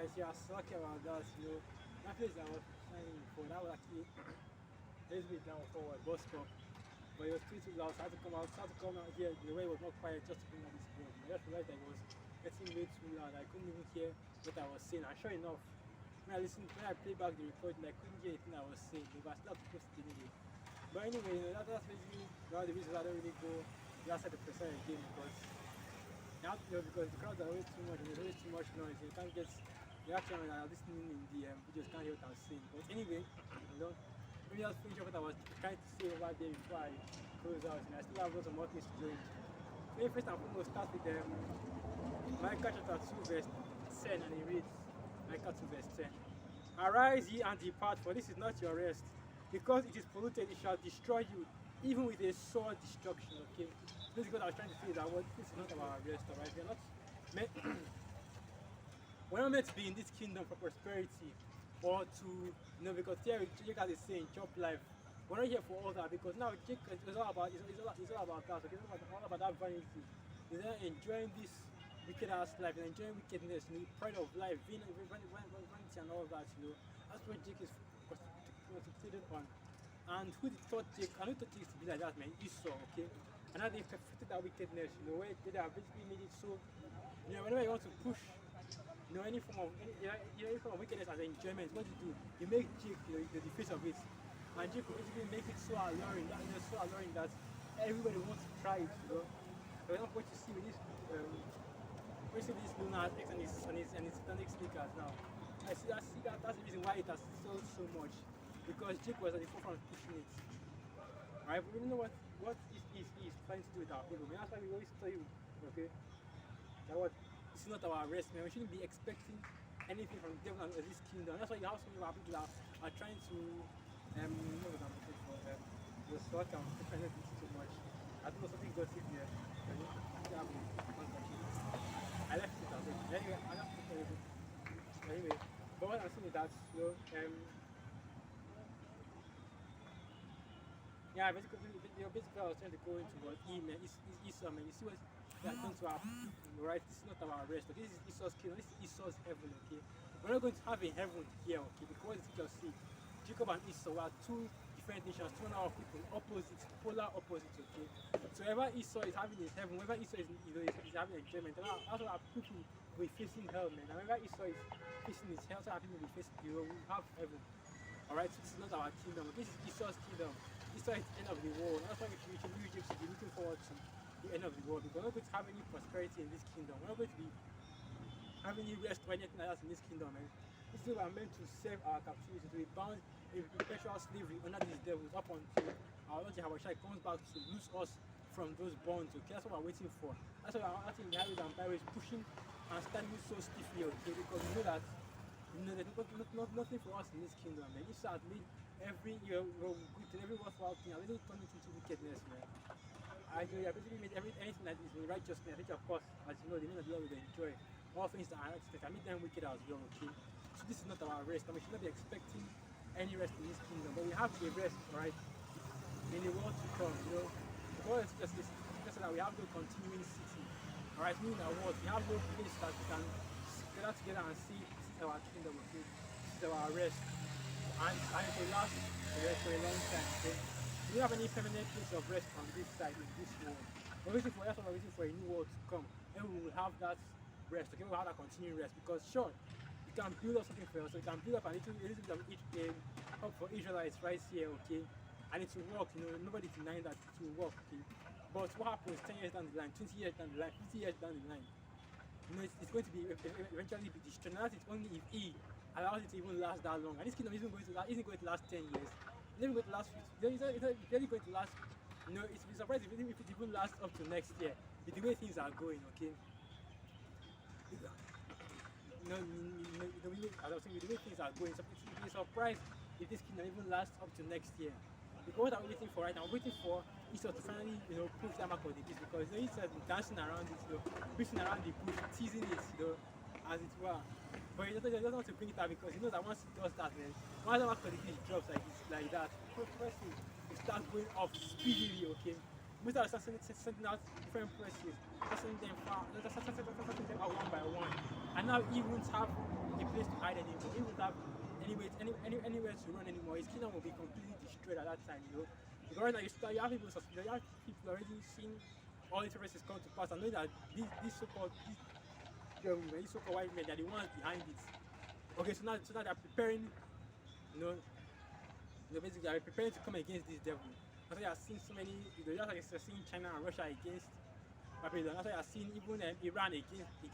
Alright, so I was talking about that, that place I was signing for, that was actually a little bit down forward, bus stop. But it was too loud, so I had to come out, here, the way was not quiet just to bring out this word. I just realized that it was getting way too loud. I couldn't even hear what I was saying. And sure enough, when I played back the recording, I couldn't hear anything I was saying, but I still have to post it anyway. But anyway, that's basically one of the reasons I don't really go outside the person again, because because the crowds are always too much and there's always too much noise. You can't get the action that are listening in the videos can't hear what I'm saying. But anyway, let me just finish up what I was trying to say over there before I close out. And I still have lots of more things to do. So first and foremost, start with Micah chapter 2 verse 10, and it reads, Micah 2 verse 10. Arise ye and depart, for this is not your rest. Because it is polluted, it shall destroy you, even with a sore destruction. Okay, this is what I was trying to say, that this is not our rest. Alright, we're not meant we're not meant to be in this kingdom for prosperity, or to because here Jake has a saying, chop life. We're not here for all that, because now Jake is all about that. Okay, it's all about that vanity. He's not enjoying this wicked ass life and enjoying wickedness, pride of life, vanity and all that. That's what Jake is concentrated on. And who thought Jake used to be like that, man? Esau, okay? And now they've perfected that wickedness, where they have basically made it so, whenever you want to push, any form of wickedness as enjoyment, what do? You make Jake, the face of it. And Jake will basically make it so alluring, that everybody wants to try it, For example, what you see with this, this lunar X and his satanic sneakers now. I see that, that's the reason why it has sold so much. Because Jake was at the forefront pushing it. Alright, but we don't know what is trying to do with our people. That's why we always tell you, okay, that this is not our rest, man. We shouldn't be expecting anything from the devil and this kingdom. That's why you have so many of our people that are trying to what was I looking for? The sort of dependent too much. I don't know, something got it here. I left it out. Anyway, I left it. Anyway, but what I'm saying is that yeah, basically I was trying to go into what email is Esau, man. You see what they are going to our people, right? This is not our rest. Okay? This is Esau's kingdom. This is Esau's heaven, okay? We're not going to have a heaven here, okay? Because the scripture says Jacob and Esau are two different nations, two of people, opposites, polar opposites, okay? So wherever Esau is having his heaven, wherever Esau is, is having enjoyment, that's what our people will be facing hell, man. And wherever Esau is facing his hell, so our people will be facing, we have heaven. Alright, so this is not our kingdom. This is Esau's kingdom. Esau is the end of the world. That's why we should be looking forward to the end of the world. Because we're not going to have any prosperity in this kingdom. We're not going to be having any rest or anything like that in this kingdom, man. This is what we're meant to serve our captivity, to be bound in perpetual slavery under these devils up until our Lord Jehovah comes back to loose us from those bonds. Okay, that's what we're waiting for. That's why our Latin Harry and Barry is pushing and standing so stiffly, okay, because we know that there's nothing for us in this kingdom, man. Esau has made every good and every worthwhile thing, I really turned it into wickedness, man. I basically made anything that is in righteousness, which of course, as you know, the name of the Lord will enjoy. All things that are righteousness, I made them wicked as well, okay? So this is not our rest, and we should not be expecting any rest in this kingdom, but we have a rest, right, in the world to come, The world is just that we have no continuing city, alright, meaning that what we have no place that we can gather together and see our kingdom, okay? This is our rest, and it will last for a long time, okay? We don't have any permanent place of rest on this side, in this world. We're waiting for a new world to come, and we will have that rest, okay? We'll have that continuing rest, because sure, you can build up something for yourself, you can build up a little bit of hope for Israelites right here, okay? And it will work, nobody's denying that it will work, okay? But what happens 10 years down the line, 20 years down the line, 50 years down the line? It's going to be eventually be destroyed. And that's it only if he allows it to even last that long. And this kingdom isn't going to last 10 years. It's not going to last 50. It's only going to last. It's surprised if it even lasts up to next year. With the way things are going, okay. As I was saying, with the way things are going, it's a surprise if this kingdom even lasts up to next year. Because what I'm waiting for right now, I'm waiting for Esau to finally, prove that mark of the beast, because Esau has been dancing around it, beating around the bush, teasing it, as it were. But he doesn't want to bring it out because he knows that once he does that, man, once the mark of the beast drops like that, firstly, it starts going off speedily, okay? Most of us are sending out different presses, sending them out one by one. And now he won't have a place to hide anymore. He won't have anywhere to run anymore. His kingdom will be completely destroyed at that time, you know. Because right now you have people suspicious, you have people already seeing all these prophecies come to pass and knowing that these so-called these so-called white men, they are the ones behind it. Okay, so now they're preparing, basically they are preparing to come against this devil. That's why you are seeing so many, just like you're seeing China and Russia against Babylon. That's why you are seeing even Iran against the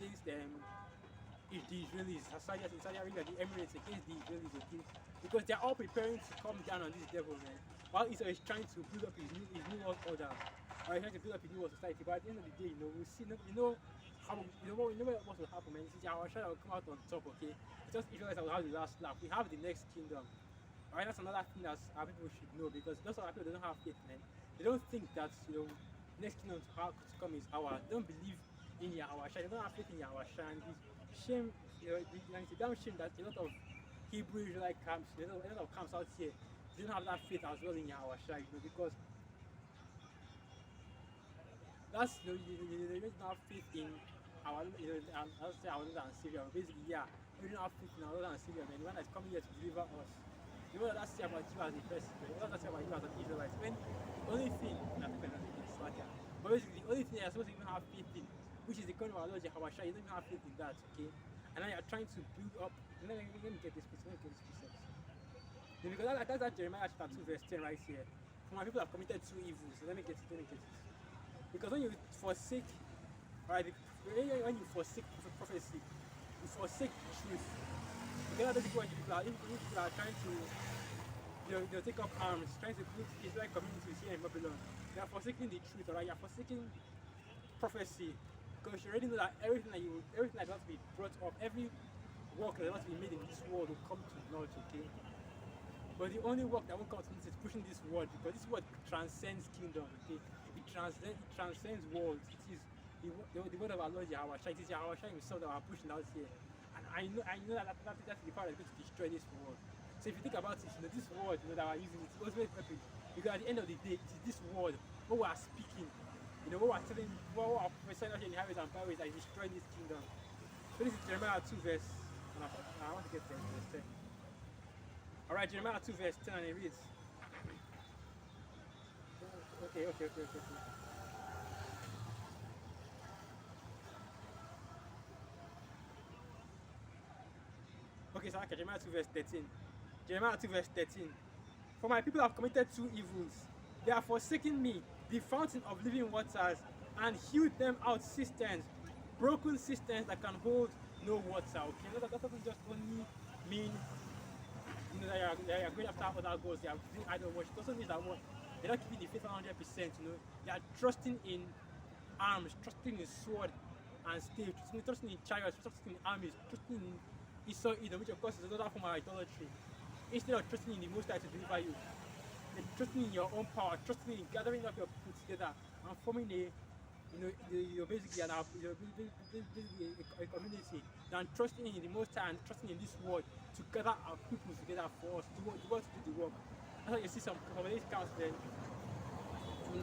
Israelis, Saudi Arabia, the Emirates against the Israelis, okay? Because they are all preparing to come down on this devil, man. While Israel is trying to build up his new world order, or he's trying to build up his new world society. But at the end of the day, we'll see, how, what will happen, man. It's our shadow will come out on top, okay? It's just Israelites that will have the last laugh. We have the next kingdom. Alright, that's another thing that our people should know, because most of our people, they don't have faith, man. They don't think that next kingdom to come is our. They don't believe in Yahweh. They don't have faith in Yahweh. And it's shame, it's a damn shame that a lot of Hebrew Israelite camps, a lot of camps out here, they don't have that faith as well in Yahweh, because that's they don't have faith in our I'll say our Lord and Savior. Basically, yeah, we don't have faith in our Lord and Savior, man. The one that's coming here to deliver us. You know what that's say about you as a person, you know what that's say about you as an Israelite. When the only thing but basically the only thing you're supposed to even have faith in, which is the kind of our Lord Yahweh, you don't even have faith in that, okay? And now you're trying to build up. Let me get this piece. Because that's that Jeremiah chapter 2 verse 10 right here. For my people have committed two evils. So let me get it. Because when you forsake, right, when you forsake prophecy, you forsake the truth. Because that's when people are trying to, they'll take up arms, trying to put Israelite communities here in Babylon. They are forsaking the truth, alright? You are forsaking prophecy. Because you already know that everything that has to be brought up, every work that has to be made in this world will come to naught, okay? But the only work that won't come to naught is pushing this word, because this word transcends kingdom, okay? It transcends worlds. It is the word of our Lord Yahweh. It is Yahweh himself that we are pushing out here. And I know that's the power that's going to destroy this world. So if you think about it, this word that we're using, it's always very perfect. Because at the end of the day, it is this word, what we are speaking, what we're telling, what we're prophesying out here in the highways and byways that is destroying this kingdom. So this is Jeremiah 2 verse, and I want to get there, verse 10. Alright, Jeremiah 2 verse 10, and it reads. Okay. Okay, so okay, Jeremiah 2 verse 13. Jeremiah 2 verse 13. For my people have committed two evils. They have forsaken me, the fountain of living waters, and hewed them out cisterns, broken cisterns that can hold no water. Okay, that doesn't just only mean that you are going after other gods, they are doing idol worship. It also means that they're not keeping the faith 100%, they are trusting in arms, trusting in sword and stave, trusting in chariots, trusting in armies, trusting in Esau Edom, which of course is another form of idolatry. Instead of trusting in the Most High to deliver you, they're trusting in your own power, trusting in gathering up your people together and forming basically a community, than trusting in the Most High and trusting in this word to gather our people together for us to do the work. That's why you see some of these camps then,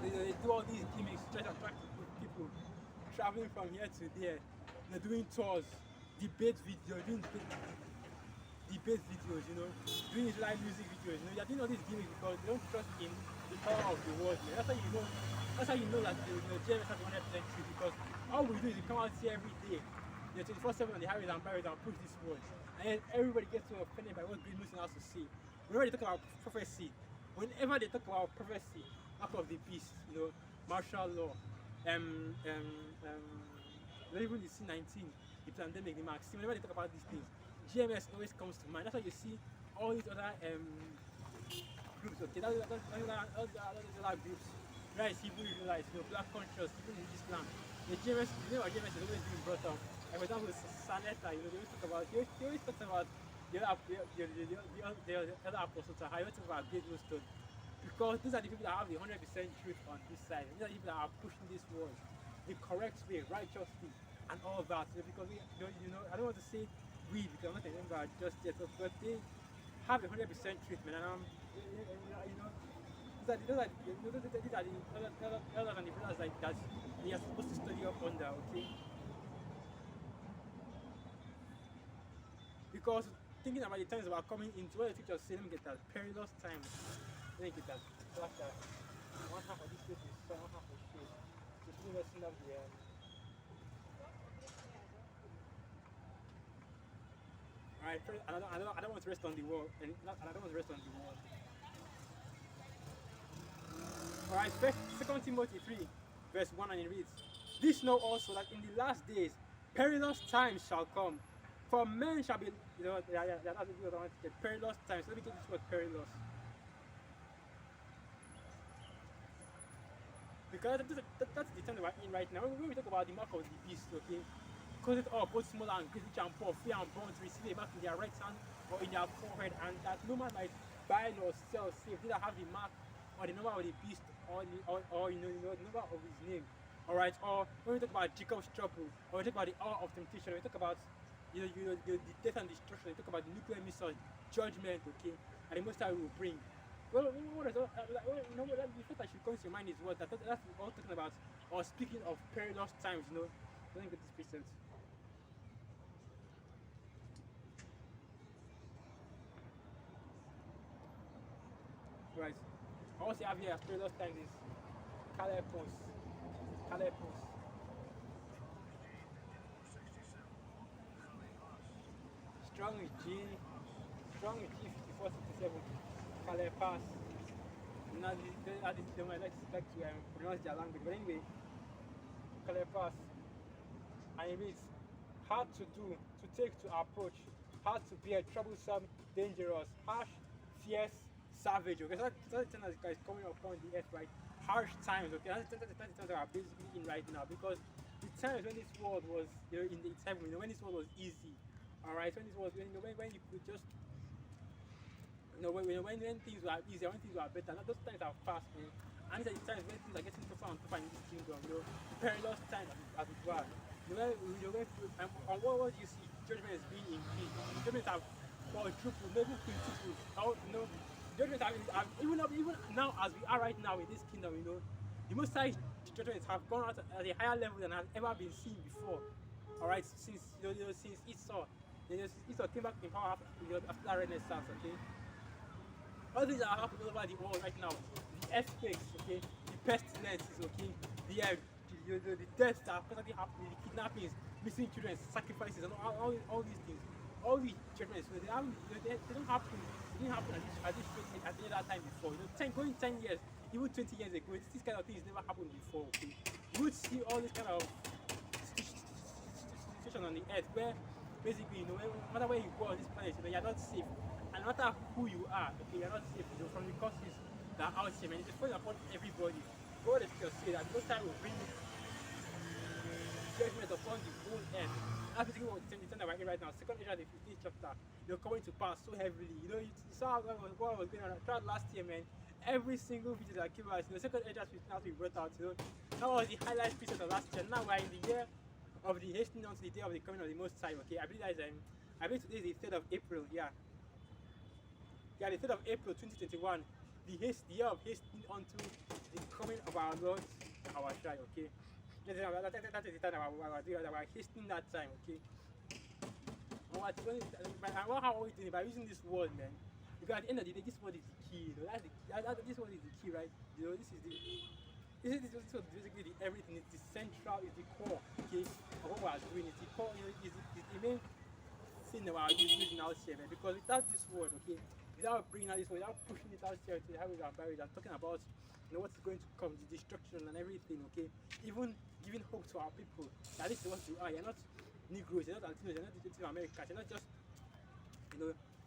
they do all these gimmicks to try to attract people, traveling from here to there. They're doing tours, debate videos, doing debate videos, doing live music videos. They're doing all these gimmicks because they don't trust in the power of the word. Man. That's how you know that the GMS has 100% true, because all we do is we come out here every day, 24/7 on the highways and byways and push this word. And then everybody gets so offended by what Great Muslim has to say. Whenever they talk about prophecy, mark of the beast, martial law, even the C-19, the pandemic, the vaccine, whenever they talk about these things, GMS always comes to mind. That's why you see all these other groups, okay, all these other groups, right, Hebrew Israelites, Black conscious, even in Islam, the name of GMS is always being brought up. And for example, Saneta, they always talk about the other apostles, how you talk about Great Stone. Because these are the people that have the 100% truth on this side. These are the people that are pushing this word the correct way, righteously, and all that. Because I don't want to say we, because I'm not a member just yet, but they have the 100% truth, man. And these are the elders and the brothers like that they are supposed to study up under, okay? Because thinking about the times that are coming into what the scripture says, let me get that perilous times. Let me get that. Flash that. One half of this place is sun, one half of shade. So people messing up the Alright, I don't want to rest on the wall, and I don't want to rest on the wall. Alright, Second Timothy 3, verse 1, and it reads, "This know also that in the last days perilous times shall come, for men shall be," that's what I want to get, perilous times. Let me get this word perilous. Because that's the time that we're in right now. When we talk about the mark of the beast, okay, cause it all both small and great, rich and poor, free and born, to receive a mark in their right hand or in their forehead, and that no man might buy nor sell save they that have the mark or the number of the beast or the number of his name. Alright, or when we talk about Jacob's trouble, or we talk about the hour of temptation, we talk about the death and destruction, we talk about the nuclear missile, judgment, okay, and the most High will bring. Well, what is all, the first that should come to your mind is what that's all talking about, or speaking of perilous times, Let me get this present. Right. I want to have here as perilous times is Calepos. Strong with G 5467. Calepos. Now, they might like to pronounce their language, but anyway, Calepos. And it reads, hard to do, to take, to approach, hard to bear, troublesome, dangerous, harsh, fierce, savage. Okay, so that's the thing that is coming upon the earth, right? Harsh times. Okay, that's the times that we are basically in right now, because the times when this world was in its heaven, when this world was easy, all right, when this was when you could just when things were easier, when things were better, those times have passed, man. And these are the times when things are getting tougher and tougher in this kingdom, perilous times as it were. And what do you see? Judgment is being increased. Judgments have quadrupled, maybe quintupled. Judgments have even now as we are right now in this kingdom, the most high judgments have gone out at a higher level than has ever been seen before. Alright, since Esau came back in power after that Renaissance, okay? All these are happening all over the world right now. The earthquakes, okay? The pestilences, okay? The deaths that are constantly happening, the kidnappings, missing children, sacrifices, and all these things. All these judgments, they don't happen. They didn't happen at any other time before. 10 years, even 20 years ago, this kind of things never happened before. Okay, you would see all this kind of situation on the earth where basically, no matter where you go on this planet, you're not safe. And no matter who you are, okay, you're not safe. From the causes that are out here, man, it's falling upon everybody. God is just say that most time will bring judgment upon the whole earth. That's basically what the thing that we're in right now. Second Ezra, the 15th chapter, they're coming to pass so heavily. You saw what was going on throughout last year, man. Every single video that came out, Second Ezra 15 has been brought out. That was the highlight picture of last year. Now we're in the year of the hastening on to the day of the coming of the Most High. Okay, I believe that is I believe today is the 3rd of April. Yeah, the 3rd of April 2021. The year of hastening unto the coming of our Lord, our Shai. Okay. That is the time that we're hastening that time, okay? And how are we doing it? By using this word, man. Because at the end of the day, this word is the key. This word is the key, right? This is basically everything. It's the central, it's the core, okay, of what we're doing. It's the core, it's the main thing that we're using out here, man. Because without this word, okay, without bringing out this word, without pushing it out here to the highways and byways and talking about what's going to come, the destruction and everything, okay? Even giving hope to our people that this is what you are. You're not Negroes, you're not Latinos, you're not Native Americans, you're not just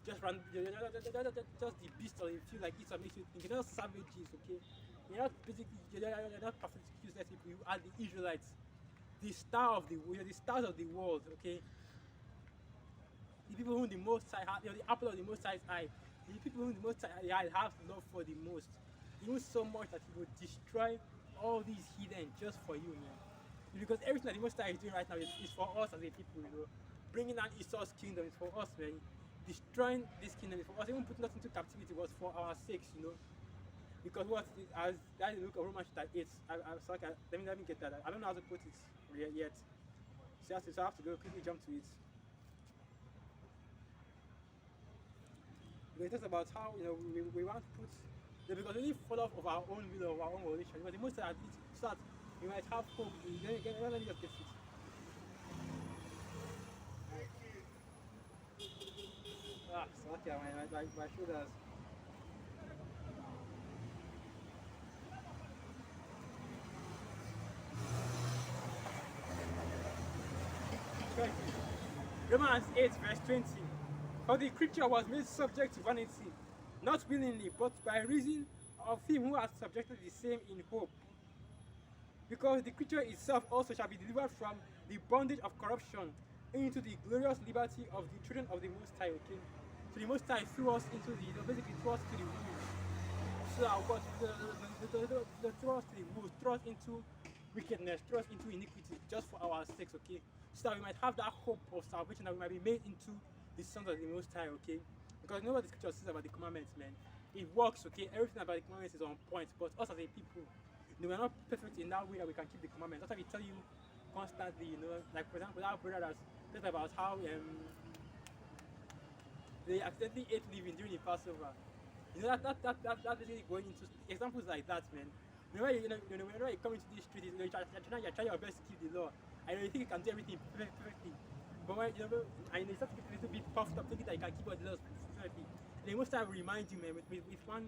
just the beast or you feel like it's what makes you think. You're not savages, okay? You're not perfect useless people. You are the Israelites, the star of the world, the stars of the world, okay? The people whom the Most High, the apple of the Most High's eye, the people whom the Most High have love for the most. Even so much that he will destroy all these heathen just for you, man. Because everything that the Most High is doing right now is for us as a people, Bringing down Esau's kingdom is for us, man. Destroying this kingdom is for us. Even putting us into captivity was for our sakes, Because as that look of Romans chapter 8, let me get that. I don't know how to put it yet. So I have to go quickly jump to it. It talks about how we want to put because we fall off of our own will of our own volition. But the most at least so that we might have hope. Then again, let me just get it. So okay, my shoulders. Romans 8 verse 20. For the creature was made subject to vanity, not willingly, but by reason of him who has subjected the same in hope. Because the creature itself also shall be delivered from the bondage of corruption into the glorious liberty of the children of the Most High. Okay, so the Most High threw us into basically threw us to the wolves. So our God, threw us to the wolves, threw us into wickedness, threw us into iniquity, just for our sakes. Okay, so that we might have that hope of salvation, that we might be made into the sons of the Most High. Okay, because you know what the scripture says about the commandments, man. It works. Okay, everything about the commandments is on point. But us as a people, we're not perfect in that way that we can keep the commandments. That's why we tell you constantly, like for example, our brother has said about how they accidentally ate living during the Passover. That basically going into examples like that, man. Whenever you come into this street, you're trying your best to keep the law. I know you think you can do everything perfectly, but when you start to get a little bit puffed up, thinking that you can keep all the laws perfectly, then most time will remind you, man, with one,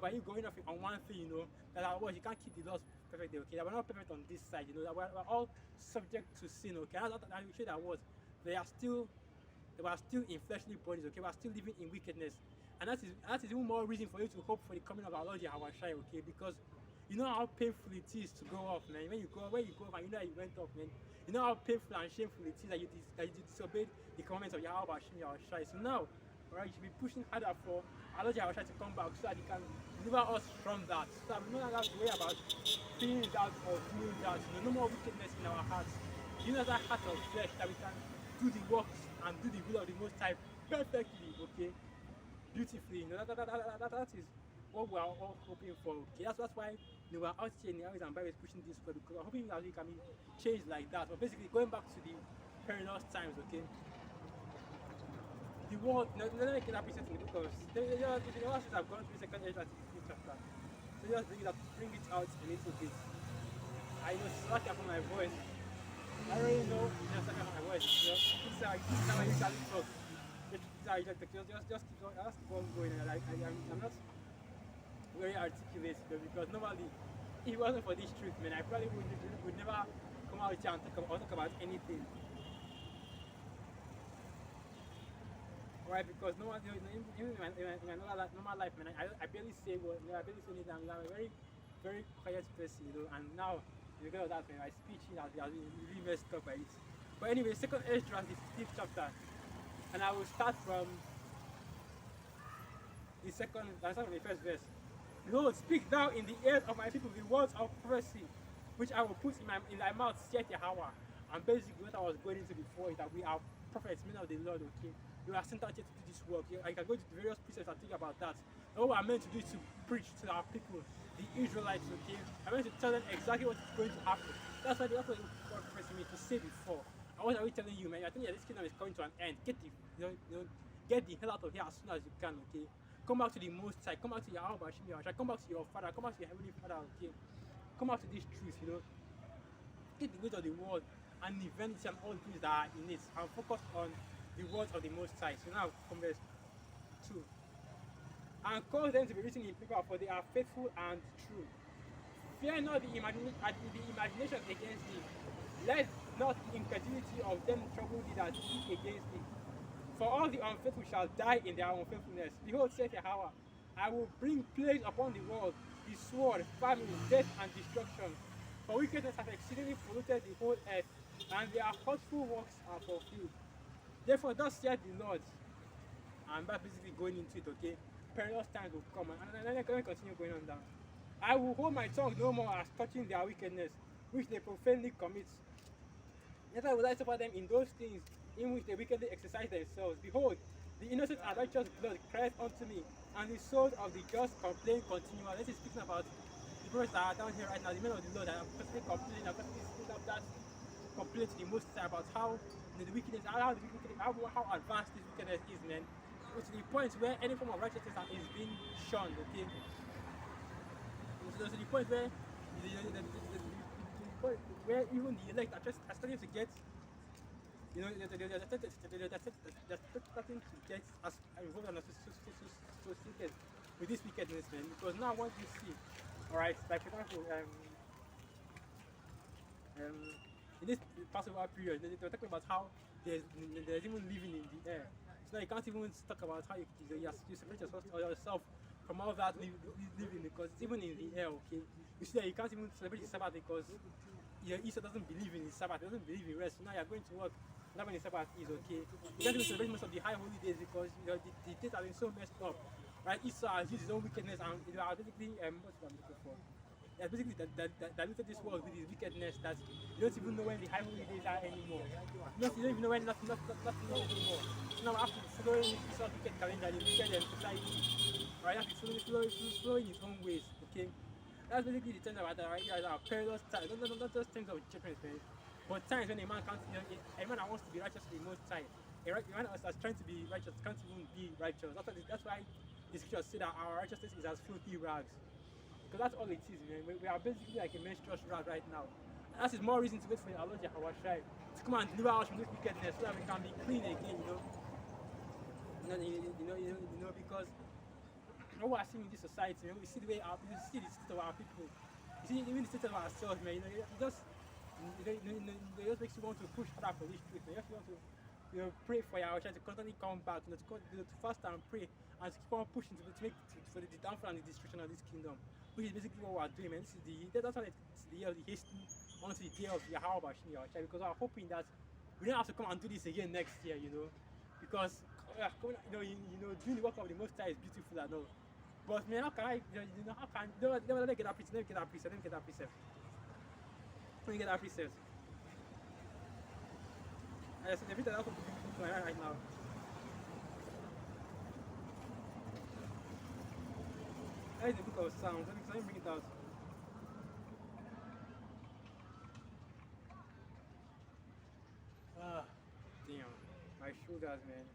by you going off on one thing, that you can't keep the laws perfectly, okay? That we're not perfect on this side, that we're all subject to sin, okay? I will show that what they are still in fleshly bodies, okay? We are still living in wickedness. And that is even more reason for you to hope for the coming of our Lord Yahushua, okay? Because you know how painful it is to go off, man. When you go off and you know that you went off, man. You know how painful and shameful it is that you disobeyed the commandments of Yahushua. So now, alright, you should be pushing harder for our Lord Yahushua to come back so that he can deliver us from that. So that we no longer worry about feeling that or doing that. No more wickedness in our hearts. That heart of flesh, that we can do the works and do the will of the Most High perfectly, okay? Beautifully, that is what we are all hoping for. Okay, that's why we are out here in the areas and Bible is pushing this way, because we're hoping that we can be changed like that. But basically, going back to the perilous times, okay. The world, let me get appreciate in the book of the last since I've gone through second Ezra chapter. So just bring it out a little bit. I know slack up on my voice. I already know just slack up on my voice. This is how I usually talk. Just keep on going. I'm not very articulate, because normally, if it wasn't for this truth, man, I probably would never come out here and talk about anything. Right? Because no one, even in my normal life, man, I barely say I barely say anything. I'm a very, very quiet person, and now because of that, man, my speech has really messed up by it. But anyway, second Ezra, the 5th chapter. And I will start from the first verse. Behold, speak thou in the ears of my people the words of prophecy, which I will put in thy mouth, saith Yahweh. And basically, what I was going into before is that we are prophets, men of the Lord, okay? We are sent out here to do this work. I can go to the various precepts and think about that. And what we are meant to do is to preach to our people, the Israelites, okay? I'm meant to tell them exactly what is going to happen. That's what God pressing me to say before. And what are we telling you, man? I think that this kingdom is coming to an end. Get the hell out of here as soon as you can, okay? Come back to the Most High. Come back to Yahweh. Come back to your Father. Come back to your Heavenly Father, okay? Come back to this truth, Get the weight of the world and the vanity and all the things that are in it, and focus on the words of the Most High. So now, from verse 2. And cause them to be written in paper, for they are faithful and true. Fear not the imagination against thee. Let not the incredulity of them trouble thee that speak against thee. For all the unfaithful shall die in their unfaithfulness. Behold, saith Yahweh, I will bring plagues upon the world, the sword, famine, death, and destruction. For wickedness hath exceedingly polluted the whole earth, and their hurtful works are fulfilled. Therefore, thus saith the Lord. And that's basically going into it, okay? Perilous times will come, and let me continue going on down. I will hold my tongue no more as touching their wickedness, which they profanely commit. Neither will I suffer them in those things in which they wickedly exercise themselves. Behold, the innocent and righteous blood crieth unto me, and the souls of the just complain continually. This is speaking about the brothers that are down here right now, the men of the Lord that are constantly complaining, are constantly speaking of that complaint to the Most High about how the wickedness, how advanced this wickedness is, man. to the point where any form of righteousness is being shunned, okay? So to the point where where even the elect are starting to get, you know, they're starting to get as involved and associated with this wickedness, man. Because now what you see, all right, like for example, in this Passover period, they were talking about how there's even living in the air. So now you can't even talk about how you separate yourself from all that living, because it's even in the air, okay? You see that you can't even celebrate the Sabbath because your Easter doesn't believe in the Sabbath, it doesn't believe in rest. So now you're going to work, not when the Sabbath is, okay? You can't even celebrate most of the high holy days because the days have been so messed up, right? Esau has used his own wickedness and it was basically, what's what I'm looking for? Yeah, basically diluted this world with his wickedness that you don't even know when the high holy days are anymore. You don't even know when nothing anymore. So now after following Esau's wicked calendar, the wicked society, right? After following his own ways, okay? That's basically the thing about that, right? Guys are perilous times, not just times of judgment, man, but times when a man can't, you know, a man that wants to be righteous to the most high, a man that's trying to be righteous can't even be righteous. That's why the scriptures say that our righteousness is as filthy rags. Because that's all it is, man. We are basically like a menstruous rag right now. And that is more reason to wait for our Lord Yahweh Shai to come and deliver us from this wickedness so that we can be clean again, you know. Because what we're seeing in this society, man, we see the way we see the state of our people. You see even the state of ourselves, man. It just makes you want to push harder for this truth. Man. You just want to pray for your child to constantly come back, to fast and pray and to keep on pushing to make for the downfall and the destruction of this kingdom. Which is basically what we're doing, man. That's why it's the year of the hasten onto the day of Yahweh Bashim Yahushua, because we're hoping that we don't have to come and do this again next year, you know. Because doing the work of the Most High is beautiful and all. But man, how can I, how can, let me get that precept, let me get that precept. So the video that's what to my right now. That is the book of Psalms. Let me bring it out. Damn. My shoulders, man.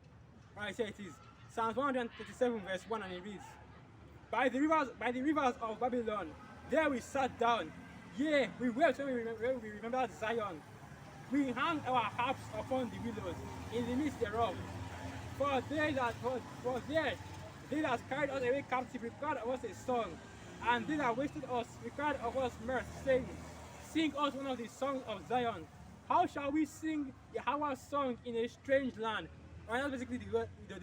Alright, here it is. Psalms 137 verse 1, and it reads, By the rivers of Babylon, there we sat down. Yea, we wept when we remembered Zion. We hung our harps upon the willows in the midst thereof. For there they that carried us away captive required of us a song, and they that wasted us required of us mirth, saying, Sing us one of the songs of Zion. How shall we sing Yahweh's song in a strange land? Right, that's basically the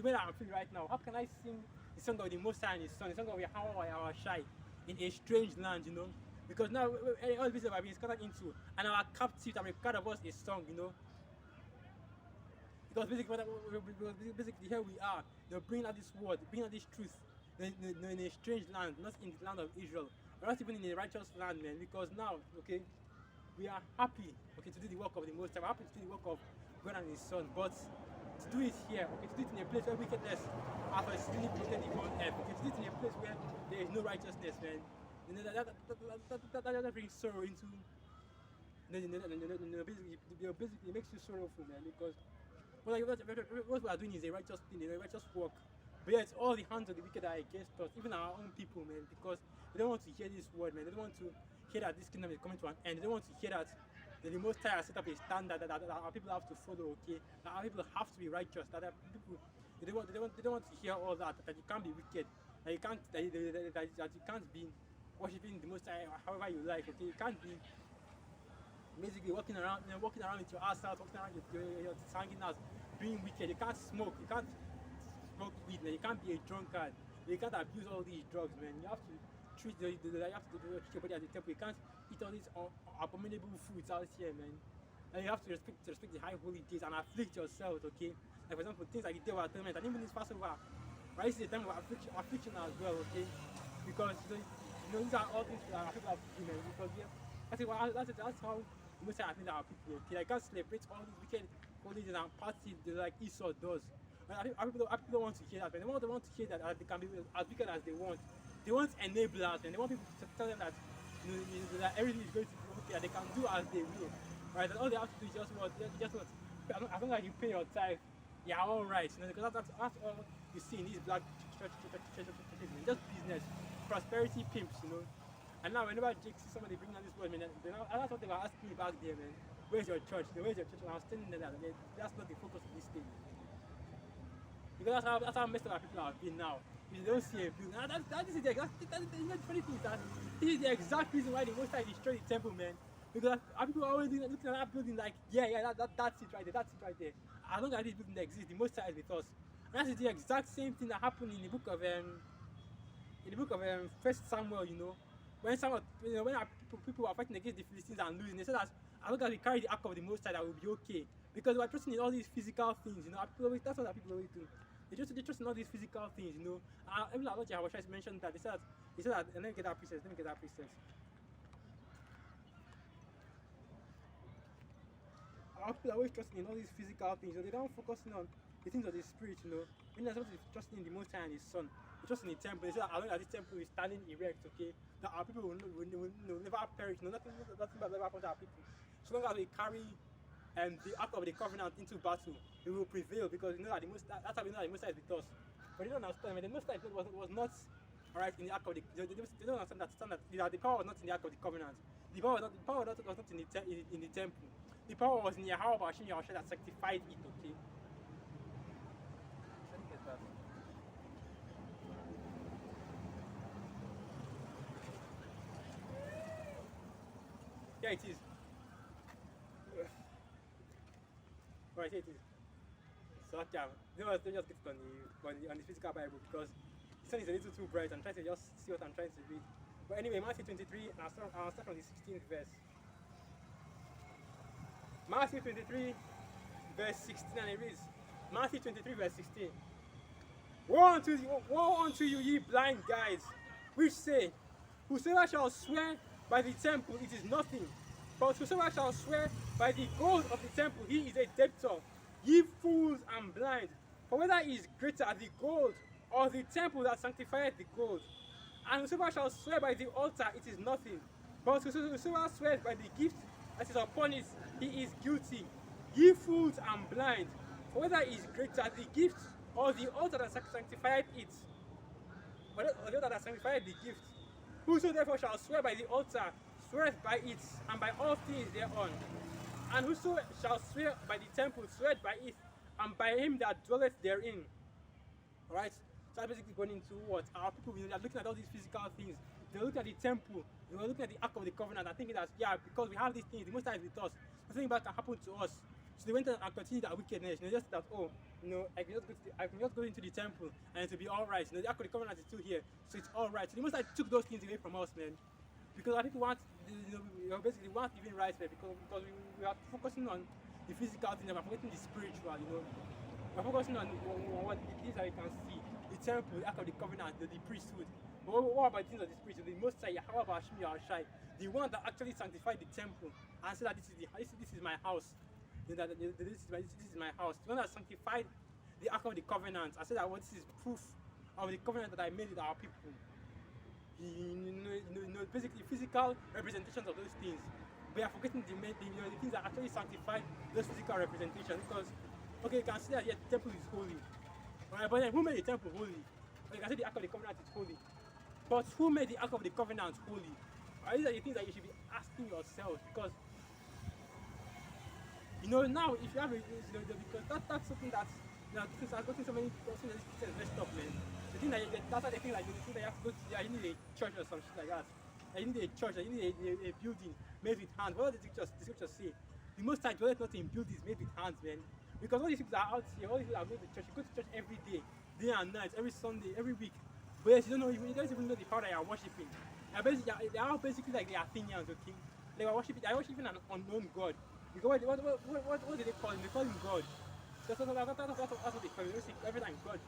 way that I'm feeling right now. How can I sing the song of the Most High and His Son, the song of Yahweh Shai in a strange land, you know? Because now all the pieces are being scattered into, and our captives have required of us a song, you know? Because basically here we are, they're bringing out this word, bringing out this truth in a strange land, not in the land of Israel. We're not even in a righteous land, man, because now, okay, we are happy, okay, to do the work of the Most High. We're happy to do the work of God and His Son, but to do it here, okay, to do it in a place where wickedness has exceedingly polluted the whole earth, okay, to do it in a place where there is no righteousness, man. You know, that brings sorrow into, basically it makes you sorrowful, man, because what we are doing is a righteous thing, a righteous work. But yet all the hands of the wicked are against us, even our own people, man, because they don't want to hear this word, man. They don't want to hear that this kingdom is coming to an end. They don't want to hear that the Most High has set up a standard that our people have to follow, okay? That our people have to be righteous, that people they don't want to hear all that you can't be wicked, that you can't that you can't be worshiping the Most High however you like, okay? You can't be basically walking around with your ass out, walking around with your hanging out, being wicked. You can't smoke weed, man. You can't be a drunkard. You can't abuse all these drugs, man. You have to treat your body as a temple. You can't eat all these abominable foods out here, man. And you have to respect the high holy days and afflict yourself, okay? Like for example, things like the Day of Atonement, and even this Passover, right? This is a time of affliction as well, okay? Because these are all things that our people have to do, man. Because that's how most of our people, okay? Like, can't celebrate all these wicked holidays and parties like Esau does. Our people don't want to hear that, man. They want to hear that they can be as wicked as they want. They want enablers, and they want people to tell them that that everything is going to be okay, that they can do as they will, right? And all they have to do is just what as long as you pay your tithe, you're all right, you know, because that's all you see in these black churches, just business, prosperity pimps, you know. And now whenever Jake sees somebody bringing on this word, man, that's what they were asking me back there, man. Where's your church? Where's your church? And I was telling them that that's not the focus of this thing. Because that's how messed up our people have been now. You don't see a building. This is the funny thing is that this is the exact reason why the Most High destroyed the temple, man. Because our people are always looking at that building like, that's it right there, that's it right there. As long as this building exists, the Most High is with us. And that is the exact same thing that happened in the book of First Samuel, you know. When Samuel, you know, when our people were fighting against the Philistines and losing, they said that as long as we carry the ark of the Most High, that will be okay. Because we are trusting in all these physical things, you know. That's what our people always do. They trust in all these physical things, you know. Even our Lord Jehovah mentioned that. He said that, and let me get that priestess. Our people are always trusting in all these physical things, you know. They don't focus on the things of the spirit, you know. When they're supposed to be trusting in the Most High and His Son, they trust in the temple. They say that as long as this temple is standing erect, okay, that our people will never perish, no, nothing bad will ever happen to our people. So long as we carry the Ark of the Covenant into battle, we will prevail, because you know that that's how we know that the Most High is with us. But they don't understand, the Most High was not alright in the Ark of the. They don't understand that the power was not in the Ark of the Covenant. The power was not in the temple. The power was in Yahweh Hashem Yahushua that sanctified it. Okay. Let me get that. Yeah, it is. Right, it is. So okay, let me just get it on the physical Bible, because the sun is a little too bright. I'm trying to just see what I'm trying to read. But anyway, Matthew 23, and I'll start from the 16th verse. Matthew 23, verse 16, and it reads, Matthew 23, verse 16. Woe unto you, ye blind guides, which say, whosoever shall swear by the temple, it is nothing. But whosoever shall swear by the gold of the temple, he is a debtor. Ye fools and blind, for whether is greater, the gold or the temple that sanctifieth the gold? And whosoever shall swear by the altar, it is nothing. But whosoever swears by the gift that is upon it, he is guilty. Ye fools and blind, for whether is greater, the gift or the altar that sanctifieth it, or the altar that sanctifieth the gift? Whoso therefore shall swear by the altar, sweareth by it, and by all things thereon. And whoso shall swear by the temple, sweareth by it, and by him that dwelleth therein. Alright? So that's basically going into what? Our people, you know, they're looking at all these physical things. They're looking at the temple, they're looking at the Ark of the Covenant, and thinking that, yeah, because we have these things, the Most High is with us, nothing bad can happen to us. So they went and continued that wickedness. You know, just that, oh, you know, I can just go into the temple and it'll be alright. You know, the Ark of the Covenant is still here, so it's alright. So the Most High took those things away from us, man. Because our people want, you know, basically want even right, man, because we are focusing on the physical things, and we're forgetting the spiritual, you know. We're focusing on what the things that we can see, the temple, the Ark of the Covenant, the priesthood. But what about the things of the spirit? The Most High, Yahweh Hashem Yahushua, the one that actually sanctified the temple and said that this is my house. You know, that this is my house. The one that sanctified the Ark of the Covenant and said that this is proof of the covenant that I made with our people. You know, basically physical representations of those things. We are forgetting the things that actually sanctify those physical representations. Because, okay, you can see that the temple is holy. Right? But then who made the temple holy? You can say the Ark of the Covenant is holy. But who made the Ark of the Covenant holy? Right? These are the things that you should be asking yourself. Because, you know, now if you have because that's something that's, you know, since I've gotten so many Christians messed up, man. The thing that that's why they think like you think that you have to go to, you need a church or some shit like that. You need a church, you need a building made with hands. What does the scriptures say? The Most High dwelleth not in buildings made with hands, man. Because all these people that are out here, all these people that go to church, you go to church every day and night, every Sunday, every week. But yes, you don't even know the power that you are worshiping. They are basically like the Athenians, okay? They are worshiping an unknown God. Because what do they call him? They call him God. That's what they call him. They say every time God.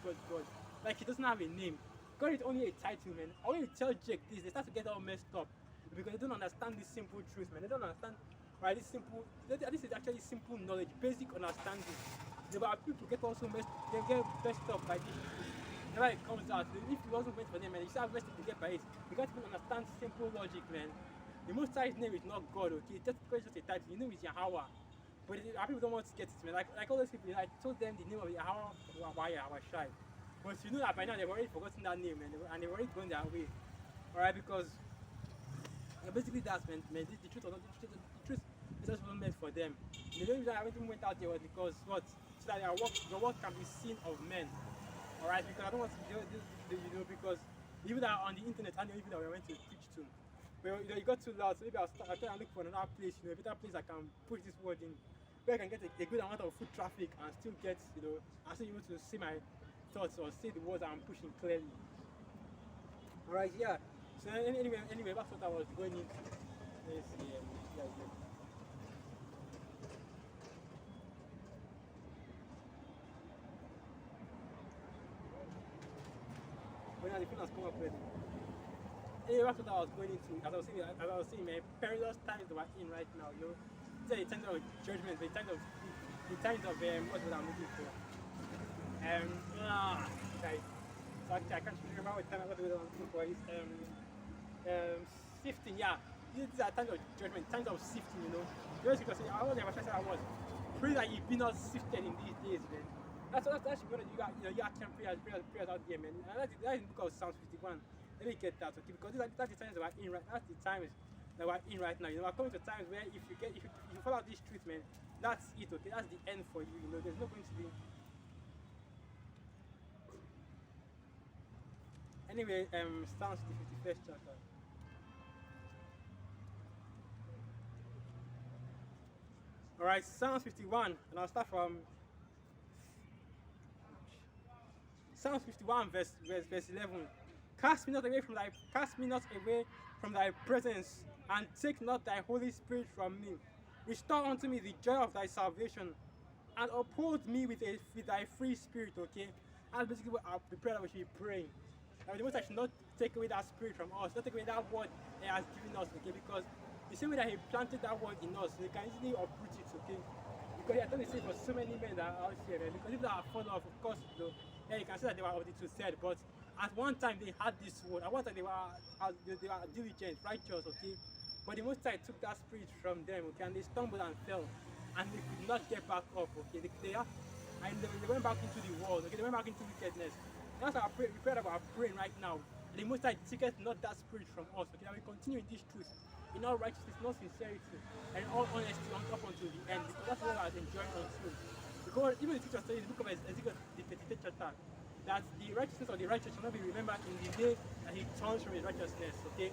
Like he doesn't have a name. God is only a title, man. I want you to tell Jake this, they start to get all messed up. Because they don't understand this simple truth, man. They don't understand why this is actually simple knowledge, basic understanding. But people get also messed up by this. Whenever it comes out, if it wasn't meant for them, man, you still have messed up to get by it. You can't even understand simple logic, man. The Most High's name is not God, okay? Just because it's just a title, his name is Yahweh. But our people don't want to get it, man. Like all those people, I told them the name of Yahweh, Yahweh Shai. But you know that by now they've already forgotten that name, man, and they've already gone their way. Alright, because basically that's the truth or not the truth is just not meant for them. The only reason I even went out there was because what? So that your work can be seen of men. Alright, because I don't want to do this, because even that on the internet and even that we went to teach to. But it got too loud, so maybe I'll try and look for another place, a better place I can push this word in, where I can get a good amount of foot traffic and still get, and still able to see my thoughts or see the words I'm pushing clearly. Alright, yeah. So anyway, that's what I was going into. Let's see, yeah. When the phone has come up with. Anyway, that's what I was going into. As I was saying, man, perilous times that we're in right now, These are the times of judgment, the times of what's what I'm looking for. Guys. So actually, I can't remember what time I was looking for. It's sifting, yeah. These are times of judgment, times of sifting, Just because I was never I was. Pray that you've been not sifted in these days, man. That's one of you can prayers out there, man. And that's in the book of Psalms 51. Let me get that, okay? Because that's the times that we're in right. That's the times that we're in right now. We're coming to times where if you follow this truth, man, that's it, okay? That's the end for you. There's not going to be. Anyway, Psalms the 51st chapter. Alright, Psalms 51, and I'll start from Psalms 51, verse 11. Cast me not away from thy presence, and take not thy Holy Spirit from me. Restore unto me the joy of thy salvation, and uphold me with thy free spirit, okay? That's basically what the prayer that we should be praying. The Most High should not take away that spirit from us, not take away that word He has given us, okay? Because the same way that He planted that word in us, He can easily uproot it, okay? Because He has done the same for so many men that are out here, man. Because if they are fallen off, of course, yeah, you can say that they were of the two-third, but at one time they had this word. At one time they were diligent, righteous, okay? But the Most High took that spirit from them, okay? And they stumbled and fell, and they could not get back up, okay? They went back into the world, okay? They went back into wickedness. That's our prayer. We pray about our praying right now. The Most High taketh not that spirit from us, okay? That we continue in this truth, in all righteousness, in all sincerity, and in all honesty up until the end, because that's what I was enjoying until. Because even the teacher says in the book of Ezekiel, the 33rd chapter, that the righteousness of the righteous shall not be remembered in the day that he turns from his righteousness, okay?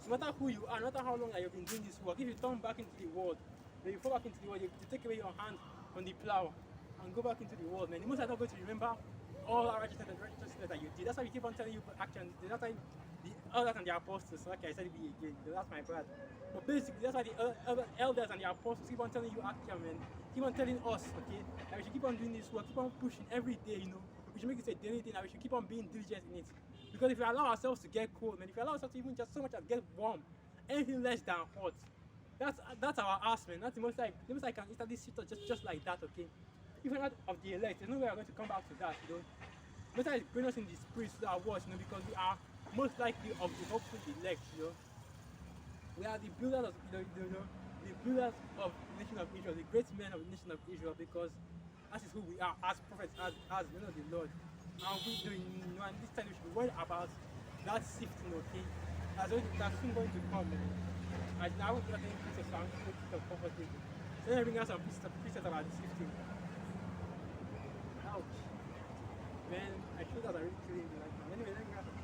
So no matter who you are, no matter how long that you've been doing this work, if you turn back into the world, when you fall back into the world, you take away your hand on the plow and go back into the world, man. The Most High is not going to remember all our righteousness that you did. That's why we keep on telling you actions. That's why the elders and the apostles, like I said it again, that's my bad. But basically, that's why the elders and the apostles keep on telling you action, man. Keep on telling us, okay, that we should keep on doing this work, keep on pushing every day, We should make it a daily thing, that we should keep on being diligent in it. Because if we allow ourselves to get cold, man, if we allow ourselves to even just so much as get warm, anything less than hot, that's our ass, man. That's the Most High. The Most High can instantly sit us just like that, okay? If we're not of the elect, there's no way we're going to come back to that, Most High is bringing us in the spirit to our words, because we are most likely of the hopeful elect, We are the builders of, the builders of the nation of Israel, the great men of the nation of Israel, because that is who we are as prophets, as the Lord. And we do, and this time we should be worried about that sifting, okay? That's soon going to come, And now we're going to increase so I'm going to make it comfortable. So let me bring out some pieces about the sifting. Ouch. Man, I feel that I really killing me right now. Anyway, let me grab it.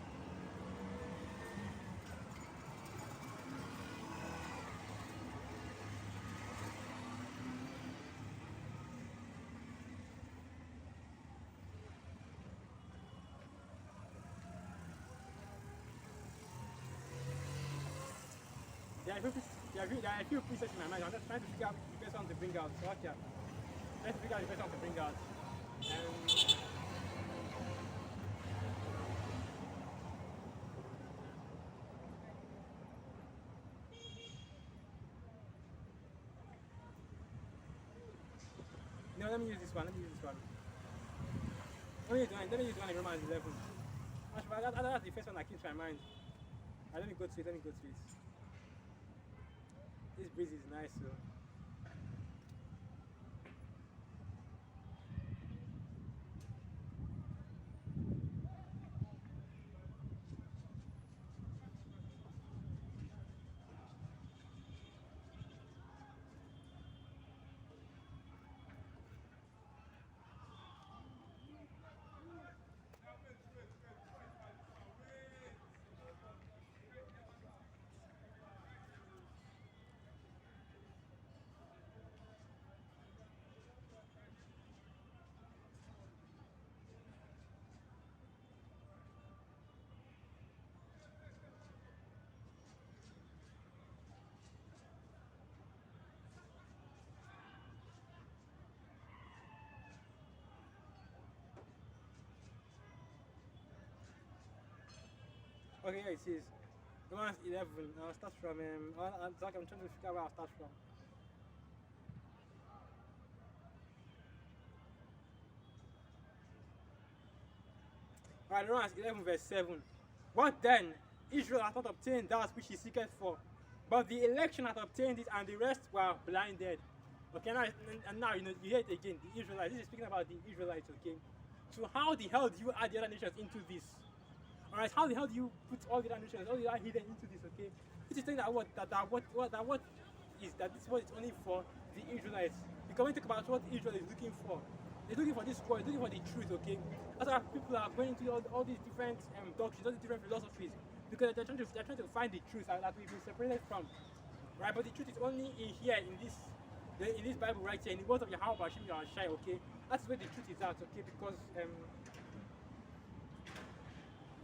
There are a few pieces in my mind. I'm just trying to figure out the best one to bring out. So okay, let's figure out the best one to bring out. No, let me use this one. Let me use this one in Romans 11. That's the first one that keeps my mind. Let me go to it. This breeze is nice, so. Okay, yeah, it says Romans 11. I'll start from I'm trying to figure out where I'll start from. Alright, Romans 11 verse 7. What then? Israel hath not obtained that which he seeketh for, but the election hath obtained it, and the rest were blinded. Okay, now and now you hear it again. The Israelites. This is speaking about the Israelites. Okay, so how the hell do you add the other nations into this? Alright, how the hell do you put all the other nations, all the other hidden into this? Okay, this is saying that what is that this was only for the Israelites. Because when you talk about what Israel is looking for, they're looking for this word, looking for the truth. Okay, that's why people are going into all these different doctrines, all these different philosophies, because they're trying to find the truth that we've been separated from. Right, but the truth is only in here in this Bible right here, in the words of Yahweh Hashem Yahshai. Okay, that's where the truth is at. Okay, because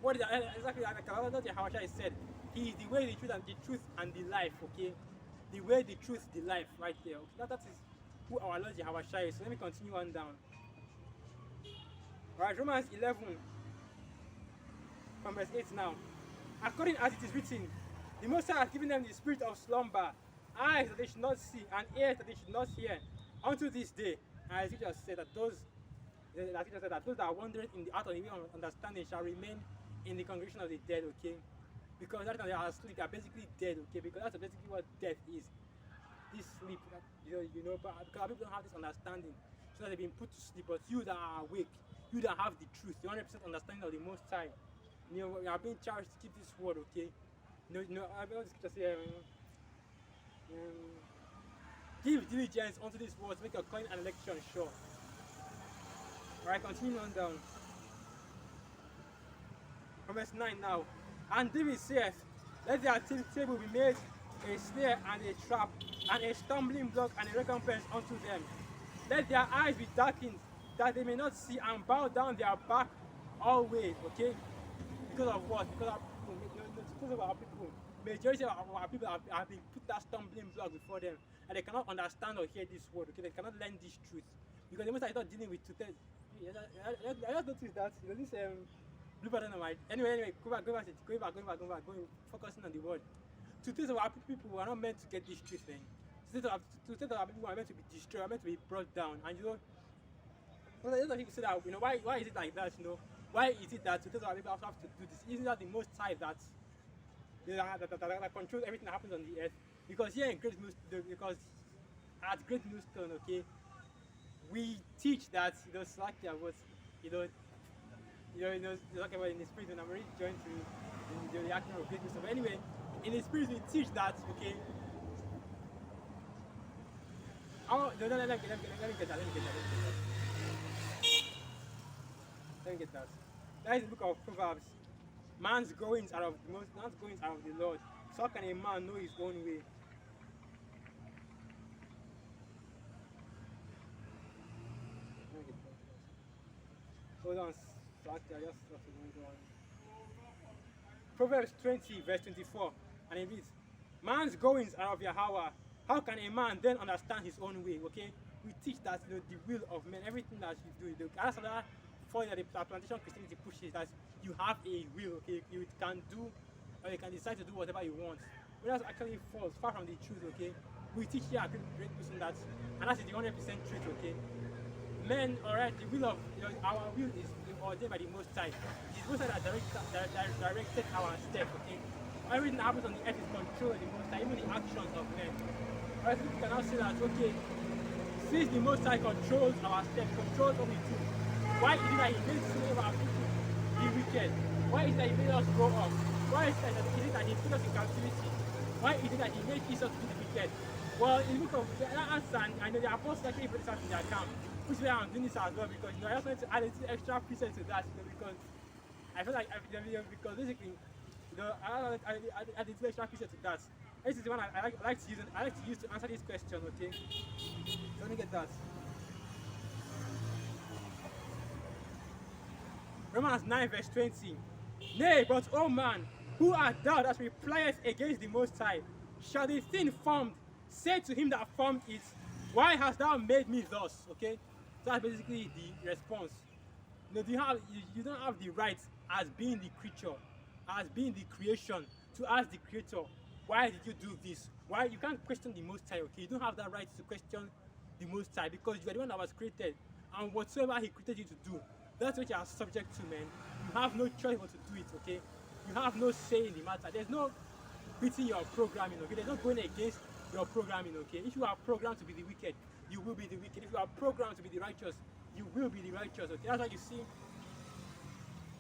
what is exactly like what Yahweh said? He is the way, the truth, and the life. Okay, the way, the truth, the life, right there. Okay, that is who our Lord Yahweh is. So let me continue on down. Alright, Romans 11 from verse 8 now. According as it is written, the Most High has given them the spirit of slumber, eyes that they should not see, and ears that they should not hear, unto this day. And as it just said that those that are wandering in the out of the way of understanding shall remain in the congregation of the dead. Okay, because that time they are asleep, they are basically dead. Okay, because that's basically what death is. This sleep, but because people don't have this understanding, so that they've been put to sleep. But you that are awake, you that have the truth, the 100% understanding of the Most High, we are being charged to keep this word. Okay, I will just say, give diligence unto this word to make your calling and election sure. Alright, continue on down. From verse 9 now. And David saith, let their table be made a snare and a trap, and a stumbling block and a recompense unto them. Let their eyes be darkened, that they may not see, and bow down their back always. Okay? Because of what? Because of our people. Majority of our people have been put that stumbling block before them, and they cannot understand or hear this word. Okay? They cannot learn this truth. Because the most are not dealing with truth. I just noticed that this blue button on my anyway, go back, focusing on the word. To think of our people who are not meant to get this truth, man. To think of our people who are meant to be destroyed, are meant to be brought down. And a lot of people say that, why is it like that, Why is it that to think of our people have to do this? Isn't that the Most High that controls everything that happens on the earth? Because here in because at Great Millstone, okay, we teach that, Slakia was, talking about in the spirit, and I'm already joined to the action of Great Millstone. But anyway, in the spirit, we teach that, okay. Oh, no, let me get that. That is the book of Proverbs. Man's goings are of the Lord. So how can a man know his own way? Hold on, so actually I just have to go on. Proverbs 20 verse 24, and it reads, man's goings are of Yahweh. How can a man then understand his own way? Okay, we teach that the will of men, everything that you do. That's another point that the plantation Christianity pushes, that you have a will. Okay, you can do, or you can decide to do whatever you want. But that's actually false, far from the truth. Okay, we teach here at Great Person that, and that's the 100% truth. Okay, men, alright, the will of our will is ordained by the Most High. It's the Most High that directed our steps. Okay, everything that happens on the earth is controlled by the Most High, even the actions of men. Alright, so we can now say that, okay, since the Most High controls our steps, controls what we do, why is it that He made so many of our people be wicked? Why is it that He made us grow up? Why is it that He put us in captivity? Why is it that He made Esau to be the wicked? Well, in the book of the answer, I know the apostles actually put this out in their account, which is why I'm doing this as well, because I just wanted to add a little extra precepts to that, because I feel like because basically, I add a little extra precepts to that. This is the one I like to use to answer this question. Okay, so let me get that. Romans 9 verse 20. Nay, but O man, who art thou that repliest against the Most High? Shall the thing formed say to him that formed it, why hast thou made me thus? Okay, so that's basically the response. You don't have the right as being the creature as being the creation, to ask the creator, why did you do this? Why you can't question the Most High, okay? You don't have that right to question the Most High because you are the one that was created, and whatsoever He created you to do, that's what you are subject to, man. You have no choice but to do it, okay? You have no say in the matter. There's no beating your programming, okay? There's no going against your programming, okay? If you are programmed to be the wicked, you will be the wicked. If you are programmed to be the righteous, you will be the righteous, okay? That's why you see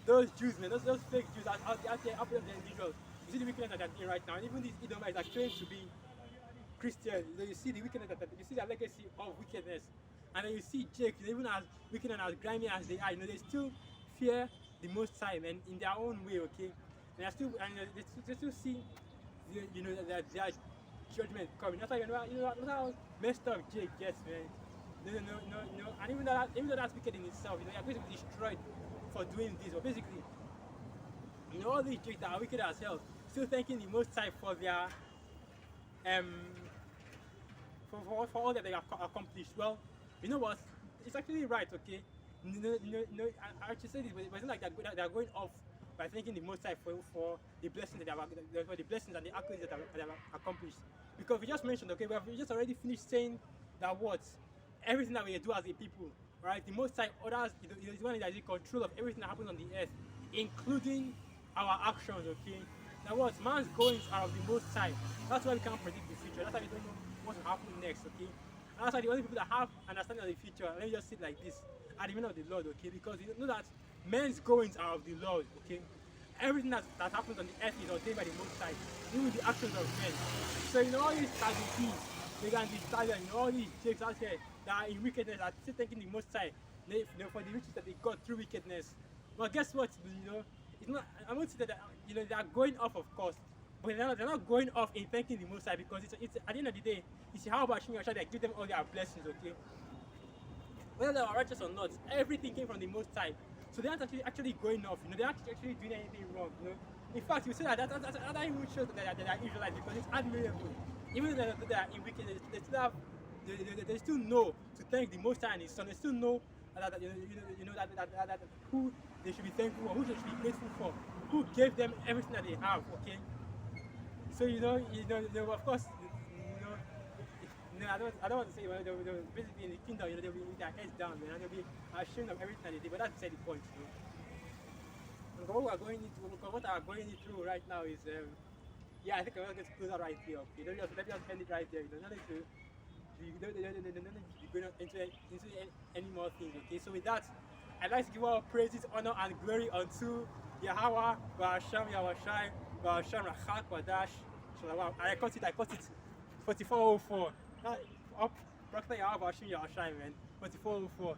those Jews, man, those fake Jews out there, the individuals. You see the wickedness that they're doing right now, and even these Edomites are claiming to be Christian. You see the wickedness you see the legacy of wickedness, and then you see Jake, even as wicked and as grimy as they are, they still fear the Most High, man, in their own way, okay? And they still see, their judgment coming. That's why that's how messed up Jake gets, man. No, and even though that's wicked in itself, you're going to be destroyed for doing this. But basically, all these Jakes that are wicked as hell, still thanking the Most High for their for all that they have accomplished. Well, you know what? It's actually right, okay? I actually say this, but it's not like they're going off by thanking the Most High for the blessings that for the blessings and the accolades that they have accomplished. Because we just mentioned, okay, we just already finished saying that what everything that we do as a people, right? The Most High orders, is one that is in control of everything that happens on the earth, including our actions, okay? Now what? Man's goings are of the Most High. That's why we can't predict the future. That's why we don't know what will happen next, okay? And that's why the only people that have understanding of the future, let me just sit like this, are the men of the Lord, okay? Because you know that men's goings are of the Lord, okay? Everything that happens on the earth is ordained by the Most High, even the actions of men. So all these Sadducees, they can be Italian, all these Jakes out here that are in wickedness are still thanking the Most High, for the riches that they got through wickedness. But guess what? It's not. I won't say that they are going off, of course, but they're not going off in thanking the Most High because it's at the end of the day, you see how about Shimon that give them all their blessings, okay? Whether they are righteous or not, everything came from the Most High. So they aren't actually going off, they're not actually doing anything wrong, In fact, you say that even shows that they are Israelites because it's admirable. Even though they are in wickedness, they still know to thank the Most High and His Son. They still know that who they should be thankful for, who they should be grateful for, who gave them everything that they have, okay? So of course, I don't want to say they'll basically in the kingdom, they'll be with their heads down, and they'll be ashamed of everything that they did. But that's beside the point, And what we are going through right now is, I think I'm going to close that right here. Okay, let me just end it right there. Nothing to be going into any more things. Okay, so with that, I'd like to give all praises, honor, and glory unto Yahweh, Ba'asham, Yahweh, Ba'asham, Rachak, Wadash, Shalawam. I cut it. 4404. Up, Prophet Yahweh, Ba'asham, Yahweh, man. 4404.